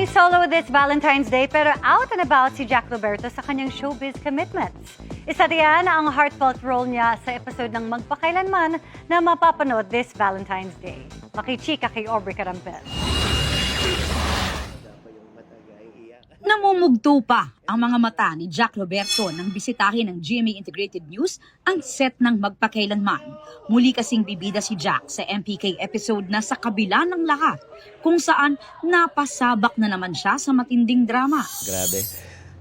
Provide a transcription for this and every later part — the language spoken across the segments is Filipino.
Flying solo this Valentine's Day pero out and about si Jack Roberto sa kanyang showbiz commitments. Isa riyan ang heartfelt role niya sa episode ng Magpakailanman na mapapanood this Valentine's Day. Makichika kay Aubrey Carampel. Namumugto pa ang mga mata ni Jack Roberto nang bisitahin ng GMA Integrated News ang set ng Magpakailanman. Muli kasing bibida si Jack sa MPK episode na Sa Kabila ng Lahat, kung saan napasabak na naman siya sa matinding drama. Grabe.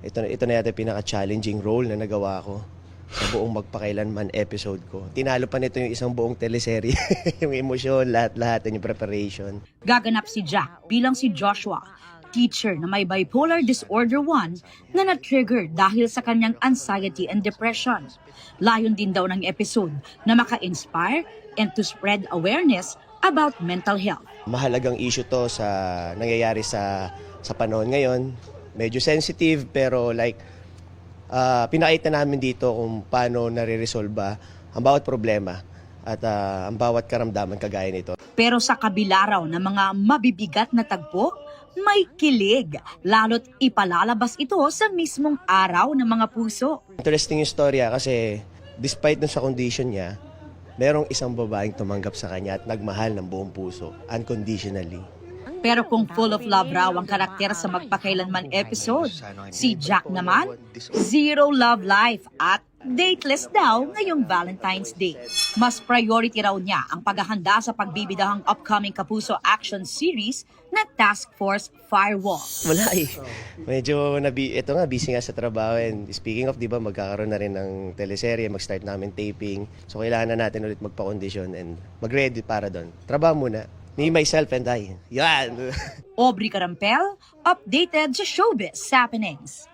Ito na yata pinaka-challenging role na nagawa ko sa buong Magpakailanman episode ko. Tinalo pa nito yung isang buong teleserye. Yung emosyon, lahat-lahat, yung preparation. Gaganap si Jack bilang si Joshua, teacher na may bipolar disorder 1 na na-trigger dahil sa kanyang anxiety and depression. Layon din daw ng episode na maka-inspire and to spread awareness about mental health. Mahalagang issue to sa nangyayari sa panahon ngayon. Medyo sensitive pero pinakita namin dito kung paano nare-resolve ang bawat problema at ang bawat karamdaman kagaya nito. Pero sa kabila raw ng mga mabibigat na tagpo, may kilig, lalo't ipalalabas ito sa mismong araw ng mga puso. Interesting yung storya kasi despite sa condition niya, merong isang babaeng tumanggap sa kanya at nagmahal ng buong puso, unconditionally. Pero kung full of love raw ang karakter sa Magpakailanman episode, si Jack naman, zero love life at dateless daw ngayong Valentine's Day. Mas priority raw niya ang paghahanda sa pagbibidahang upcoming Kapuso action series na Task Force Firewall. Wala eh. Medyo busy nga sa trabaho. And speaking of, di ba, magkakaroon na rin ng teleserye, mag-start namin taping. So kailangan na natin ulit magpa-condition and mag-ready para doon. Trabaho muna. Me, myself, and I. Yan! Aubrey Carampel, updated sa Showbiz Happenings.